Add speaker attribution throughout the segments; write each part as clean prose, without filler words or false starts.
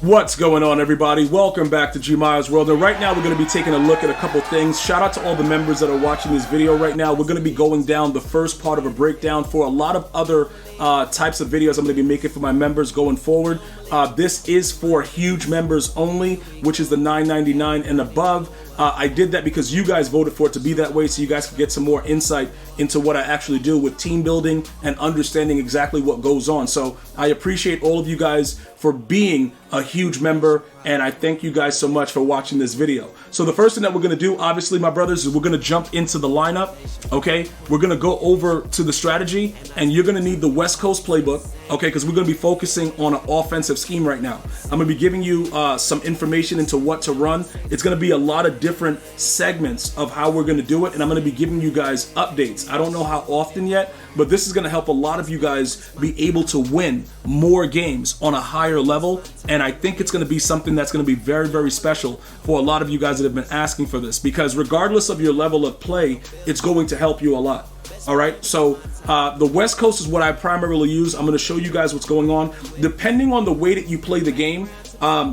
Speaker 1: What's going on, everybody? Welcome back to GmiasWorld. And right now we're going to be taking a look at a couple things. Shout out to all the members that are watching this video right now. We're going to be going down the first part of a breakdown for a lot of other types of videos I'm going to be making for my members going forward. This is for huge members only, which is the $9.99 and above. I did that because you guys voted for it to be that way, so you guys can get some more insight into what I actually do with team building and understanding exactly what goes on. So I appreciate all of you guys for being a huge member, and I thank you guys so much for watching this video. So the first thing that we're going to do, obviously, my brothers, is we're going to jump into the lineup, okay? We're going to go over to the strategy, and you're going to need the West Coast playbook, okay, because we're going to be focusing on an offensive scheme right now. I'm going to be giving you some information into what to run. It's going to be a lot of different segments of how we're going to do it, and I'm going to be giving you guys updates. I don't know how often yet, but this is going to help a lot of you guys be able to win more games on a higher level, and I think it's going to be something that's going to be very, very special for a lot of you guys that have been asking for this, because regardless of your level of play, it's going to help you a lot. All right, so the West Coast is what I primarily use. I'm going to show you guys what's going on. Depending on the way that you play the game,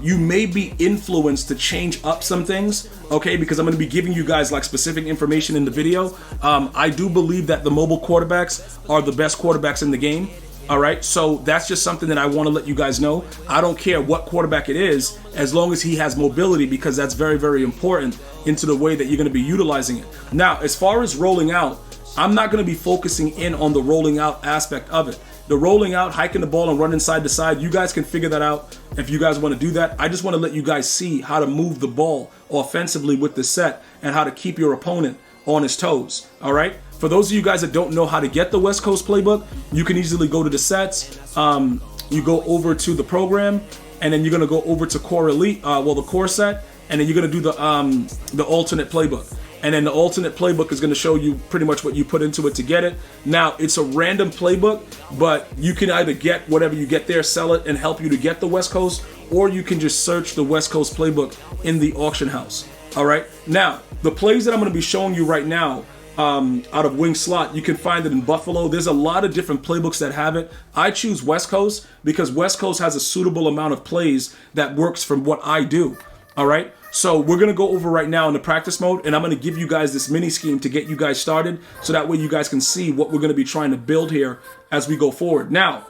Speaker 1: you may be influenced to change up some things, okay, because I'm going to be giving you guys like specific information in the video. I do believe that the mobile quarterbacks are the best quarterbacks in the game. All right, so that's just something that I want to let you guys know. I don't care what quarterback it is, as long as he has mobility, because that's very, very important into the way that you're going to be utilizing it. Now, as far as rolling out, I'm not going to be focusing in on the rolling out aspect of it. The rolling out, hiking the ball and running side to side, you guys can figure that out if you guys want to do that. I just want to let you guys see how to move the ball offensively with the set and how to keep your opponent on his toes, all right? For those of you guys that don't know how to get the West Coast playbook, you can easily go to the sets, you go over to the program, and then you're going to go over to Core Elite, the core set, and then you're going to do the alternate playbook. And then the alternate playbook is going to show you pretty much what you put into it to get it. Now, it's a random playbook, but you can either get whatever you get there, sell it, and help you to get the West Coast, or you can just search the West Coast playbook in the auction house. All right. Now, the plays that I'm going to be showing you right now out of Wing Slot, you can find it in Buffalo. There's a lot of different playbooks that have it. I choose West Coast because West Coast has a suitable amount of plays that works from what I do. All right. So we're going to go over right now in the practice mode, and I'm going to give you guys this mini scheme to get you guys started, so that way you guys can see what we're going to be trying to build here as we go forward. Now,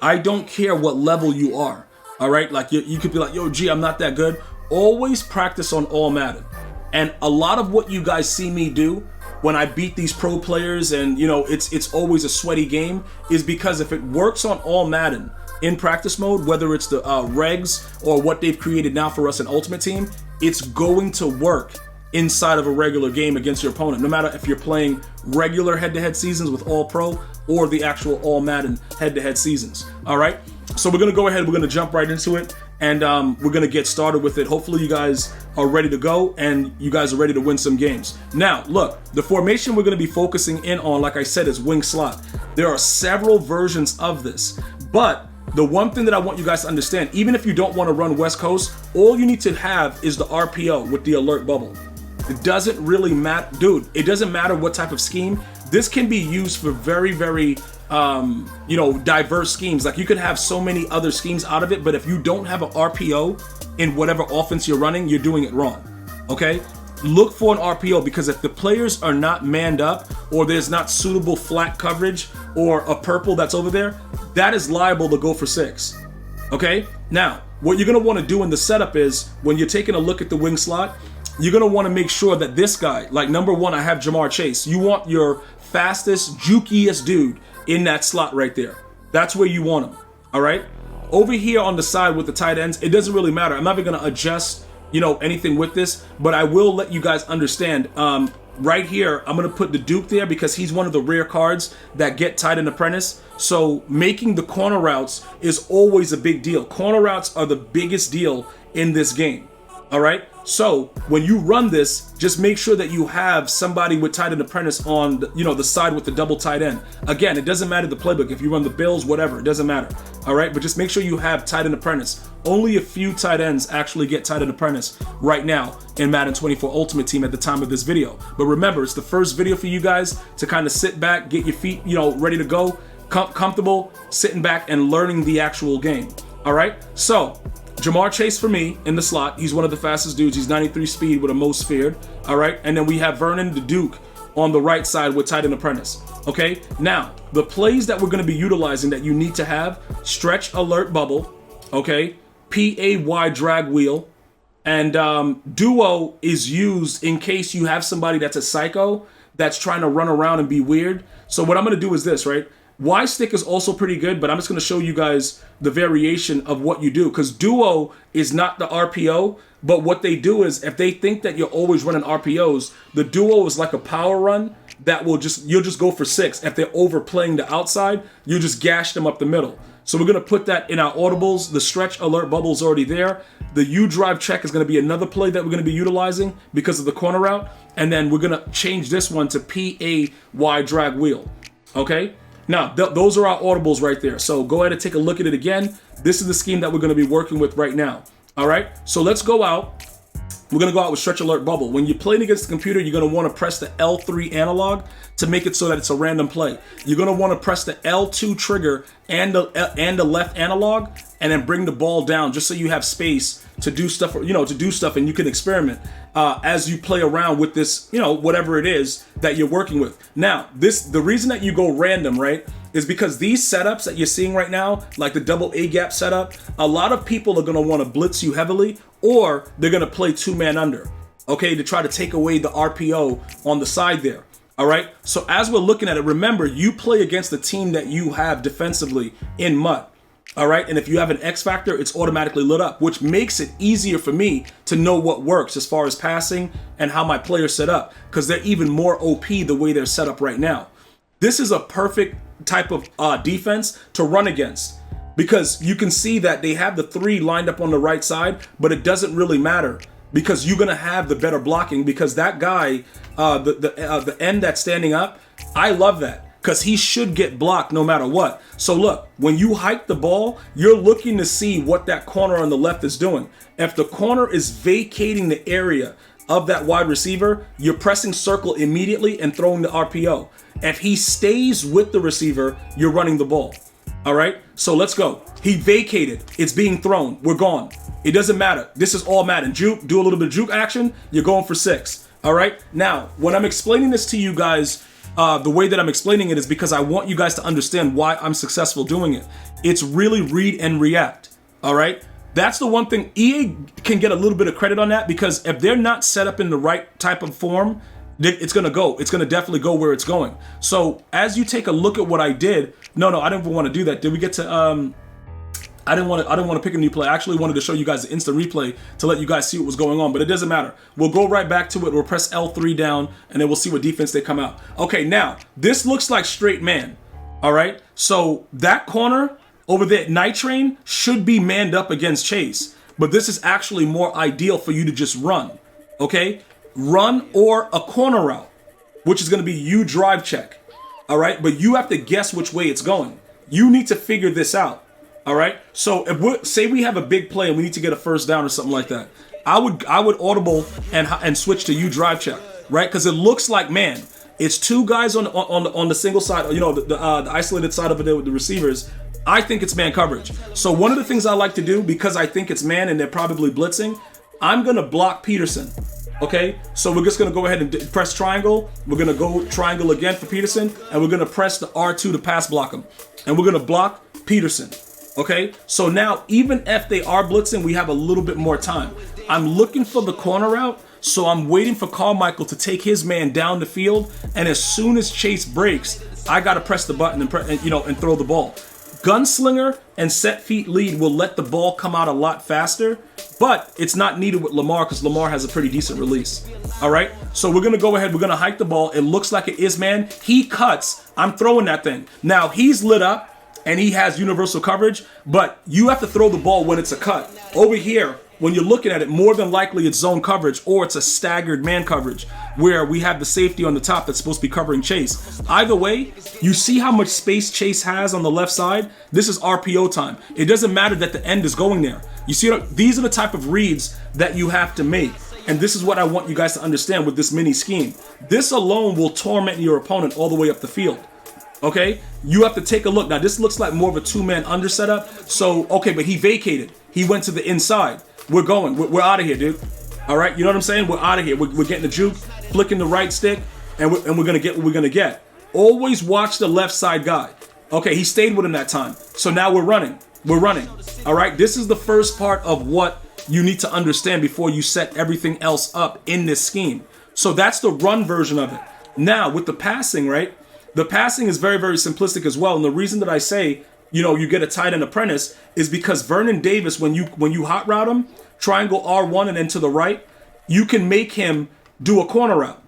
Speaker 1: I don't care what level you are. All right. Like you could be like, yo, G, I'm not that good. Always practice on all Madden. And a lot of what you guys see me do when I beat these pro players, and you know, it's always a sweaty game, is because if it works on all Madden in practice mode, whether it's the regs or what they've created now for us in Ultimate Team, it's going to work inside of a regular game against your opponent, no matter if you're playing regular head-to-head seasons with all pro or the actual all Madden head-to-head seasons. All right, so we're gonna go ahead, we're gonna jump right into it, and we're gonna get started with it. Hopefully you guys are ready to go and you guys are ready to win some games. Now, look, the formation we're gonna be focusing in on, like I said, is Wing Slot. There are several versions of this, but the one thing that I want you guys to understand, even if you don't want to run West Coast, all you need to have is the RPO with the alert bubble. It doesn't really matter, dude. It doesn't matter what type of scheme. This can be used for very, very, diverse schemes. Like you could have so many other schemes out of it, but if you don't have an RPO in whatever offense you're running, you're doing it wrong. Okay? Look for an RPO, because if the players are not manned up, or there's not suitable flat coverage or a purple that's over there, that is liable to go for 6. Okay? Now, what you're going to want to do in the setup is, when you're taking a look at the wing slot, you're going to want to make sure that this guy, like number 1, I have Jamar Chase. You want your fastest, jukiest dude in that slot right there. That's where you want him. All right? Over here on the side with the tight ends, it doesn't really matter. I'm not even going to adjust anything with this, but I will let you guys understand. Right here, I'm going to put the Duke there because he's one of the rare cards that get tight end apprentice. So making the corner routes is always a big deal. Corner routes are the biggest deal in this game. All right. So when you run this, just make sure that you have somebody with tight end apprentice on the side with the double tight end. Again, it doesn't matter the playbook. If you run the Bills, whatever, it doesn't matter. All right, but just make sure you have tight end apprentice. Only a few tight ends actually get tight end apprentice right now in Madden 24 Ultimate Team at the time of this video. But remember, it's the first video for you guys to kind of sit back, get your feet, ready to go, comfortable, sitting back and learning the actual game. All right, so Jamar Chase for me in the slot. He's one of the fastest dudes. He's 93 speed with a most feared. All right. And then we have Vernon the Duke on the right side with tight end apprentice. Okay. Now, the plays that we're going to be utilizing that you need to have: stretch alert bubble. Okay. PAY drag wheel. And duo is used in case you have somebody that's a psycho that's trying to run around and be weird. So what I'm going to do is this, right? Y stick is also pretty good, but I'm just going to show you guys the variation of what you do, because duo is not the RPO, but what they do is if they think that you're always running RPOs, the duo is like a power run that will you'll just go for 6. If they're overplaying the outside, you just gash them up the middle. So we're going to put that in our audibles. The stretch alert bubble is already there. The U drive check is going to be another play that we're going to be utilizing because of the corner route. And then we're going to change this one to PAY drag wheel. Okay? Now, those are our audibles right there. So go ahead and take a look at it again. This is the scheme that we're going to be working with right now. All right? So let's go out. We're going to go out with stretch alert bubble. When you're playing against the computer, you're going to want to press the L3 analog to make it so that it's a random play. You're going to want to press the L2 trigger and the left analog, and then bring the ball down just so you have space to do stuff, and you can experiment as you play around with this, whatever it is that you're working with. Now, the reason that you go random, right, is because these setups that you're seeing right now, like the double A gap setup, a lot of people are going to want to blitz you heavily, or they're going to play 2-man under, okay, to try to take away the RPO on the side there. All right. So as we're looking at it, remember, you play against the team that you have defensively in mud. All right. And if you have an X factor, it's automatically lit up, which makes it easier for me to know what works as far as passing and how my players set up, because they're even more OP the way they're set up right now. This is a perfect type of defense to run against, because you can see that they have the 3 lined up on the right side, but it doesn't really matter because you're going to have the better blocking, because that guy, the end that's standing up, I love that, because he should get blocked no matter what. So look, when you hike the ball, you're looking to see what that corner on the left is doing. If the corner is vacating the area of that wide receiver, you're pressing circle immediately and throwing the RPO. If he stays with the receiver, you're running the ball. All right, so let's go. He vacated. It's being thrown. We're gone. It doesn't matter. This is all Madden. Juke, do a little bit of juke action. You're going for 6. All right. Now, when I'm explaining this to you guys, the way that I'm explaining it is because I want you guys to understand why I'm successful doing it. It's really read and react. All right. That's the one thing EA can get a little bit of credit on, that because if they're not set up in the right type of form, it's going to go. It's going to definitely go where it's going. So as you take a look at what I did, no, I didn't want to do that. Did we get to, I didn't want to pick a new play. I actually wanted to show you guys the instant replay to let you guys see what was going on, but it doesn't matter. We'll go right back to it. We'll press L3 down, and then we'll see what defense they come out. Okay, now, this looks like straight man, all right? So that corner over there, Night Train, should be manned up against Chase, but this is actually more ideal for you to just run, okay? Run or a corner route, which is going to be U drive check, all right? But you have to guess which way it's going. You need to figure this out. All right. So if say we have a big play and we need to get a first down or something like that, I would audible and switch to U drive check, right? Because it looks like man. It's 2 guys on the single side, the isolated side over there with the receivers. I think it's man coverage. So one of the things I like to do, because I think it's man and they're probably blitzing, I'm gonna block Peterson. Okay, so we're just gonna go ahead and press triangle. We're gonna go triangle again for Peterson, and we're gonna press the R2 to pass block him, and we're gonna block Peterson. Okay, so now even if they are blitzing, we have a little bit more time. I'm looking for the corner route, so I'm waiting for Carmichael to take his man down the field, and as soon as Chase breaks, I gotta press the button and throw the ball. Gunslinger and set feet lead will let the ball come out a lot faster, but it's not needed with Lamar because Lamar has a pretty decent release. All right, so we're gonna go ahead. We're gonna hike the ball. It looks like it is man. He cuts. I'm throwing that thing. Now he's lit up and he has universal coverage, but you have to throw the ball when it's a cut. Over here, when you're looking at it, more than likely it's zone coverage or it's a staggered man coverage where we have the safety on the top that's supposed to be covering Chase. Either way, you see how much space Chase has on the left side? This is RPO time. It doesn't matter that the end is going there. You see, these are the type of reads that you have to make. And this is what I want you guys to understand with this mini scheme. This alone will torment your opponent all the way up the field. Okay, you have to take a look. Now, this looks like more of a 2-man under setup. So, okay, but he vacated. He went to the inside. We're going. We're out of here, dude. All right, you know what I'm saying? We're out of here. We're getting the juke, flicking the right stick, and we're going to get what we're going to get. Always watch the left side guy. Okay, he stayed with him that time. So now we're running. We're running. All right, this is the first part of what you need to understand before you set everything else up in this scheme. So that's the run version of it. Now, with the passing, right? The passing is very, very simplistic as well. And the reason that I say, you get a tight end apprentice is because Vernon Davis, when you hot route him, triangle R1 and then to the right, you can make him do a corner route.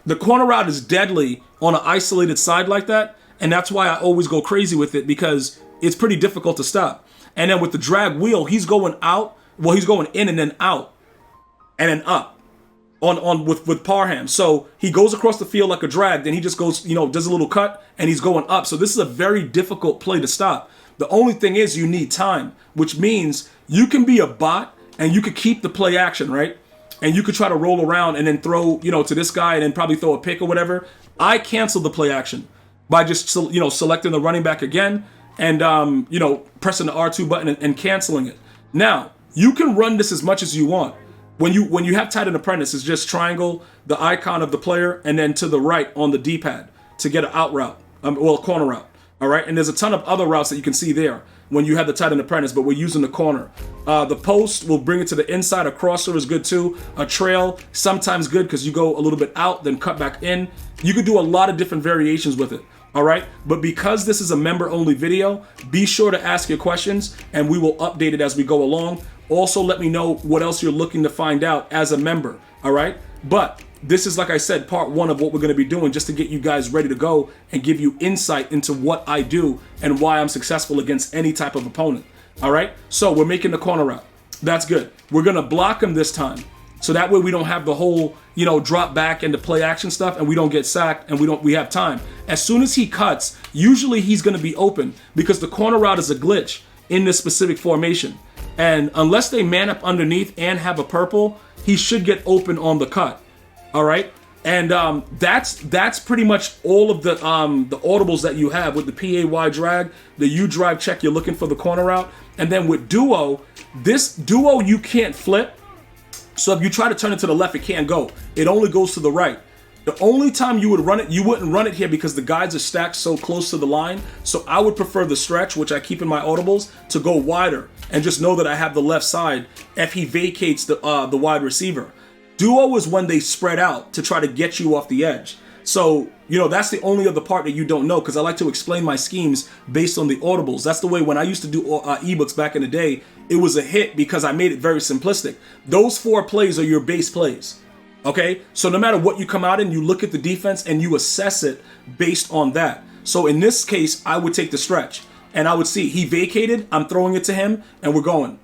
Speaker 1: The corner route is deadly on an isolated side like that. And that's why I always go crazy with it, because it's pretty difficult to stop. And then with the drag wheel, he's going out. Well, he's going in and then out and then up with Parham. So he goes across the field like a drag. Then he just goes, does a little cut and he's going up. So this is a very difficult play to stop. The only thing is you need time, which means you can be a bot and you could keep the play action, right? And you could try to roll around and then throw, to this guy and then probably throw a pick or whatever. I cancel the play action by just, selecting the running back again and, pressing the R2 button and canceling it. Now, you can run this as much as you want. When you have tight end apprentice, it's just triangle the icon of the player and then to the right on the D-pad to get an out route, a corner route. All right, and there's a ton of other routes that you can see there when you have the tight end apprentice, but we're using the corner. The post will bring it to the inside. A crosser is good too. A trail, sometimes good because you go a little bit out, then cut back in. You could do a lot of different variations with it. All right, but because this is a member-only video, be sure to ask your questions and we will update it as we go along. Also, let me know what else you're looking to find out as a member, all right? But this is, like I said, part one of what we're going to be doing just to get you guys ready to go and give you insight into what I do and why I'm successful against any type of opponent, all right? So we're making the corner route. That's good. We're going to block him this time. So that way we don't have the whole, drop back and the play action stuff and we don't get sacked and we have time. As soon as he cuts, usually he's going to be open because the corner route is a glitch in this specific formation. And unless they man up underneath and have a purple, he should get open on the cut. All right. And that's pretty much all of the audibles that you have with the PAY drag, the U drive check. You're looking for the corner route. And then with duo, this duo, you can't flip. So if you try to turn it to the left, it can't go. It only goes to the right. The only time you would run it, you wouldn't run it here because the guys are stacked so close to the line. So I would prefer the stretch, which I keep in my audibles, to go wider and just know that I have the left side if he vacates the wide receiver. Duo is when they spread out to try to get you off the edge. So, that's the only other part that you don't know because I like to explain my schemes based on the audibles. That's the way when I used to do ebooks back in the day, it was a hit because I made it very simplistic. Those 4 plays are your base plays. Okay, so no matter what you come out in, you look at the defense and you assess it based on that. So in this case, I would take the stretch and I would see he vacated, I'm throwing it to him and we're going.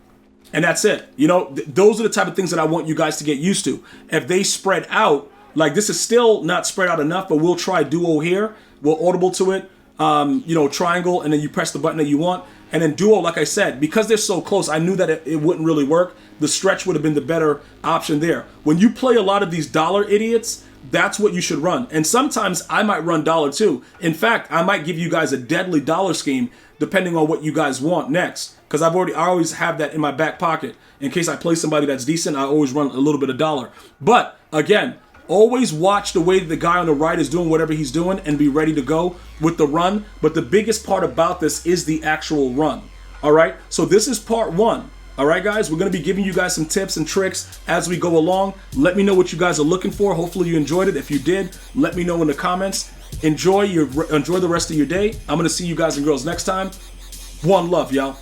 Speaker 1: And that's it. Those are the type of things that I want you guys to get used to. If they spread out, like this is still not spread out enough, but we'll try duo here. We'll audible to it, triangle, and then you press the button that you want. And then duo, like I said, because they're so close, I knew that it wouldn't really work. The stretch would have been the better option there. When you play a lot of these dollar idiots, that's what you should run. And sometimes I might run dollar too. In fact, I might give you guys a deadly dollar scheme depending on what you guys want next. Because I always have that in my back pocket. In case I play somebody that's decent, I always run a little bit of dollar. But again, always watch the way that the guy on the right is doing whatever he's doing and be ready to go with the run. But the biggest part about this is the actual run. All right. So this is part one. All right, guys, we're going to be giving you guys some tips and tricks as we go along. Let me know what you guys are looking for. Hopefully you enjoyed it. If you did, let me know in the comments. Enjoy the rest of your day. I'm going to see you guys and girls next time. One love, y'all.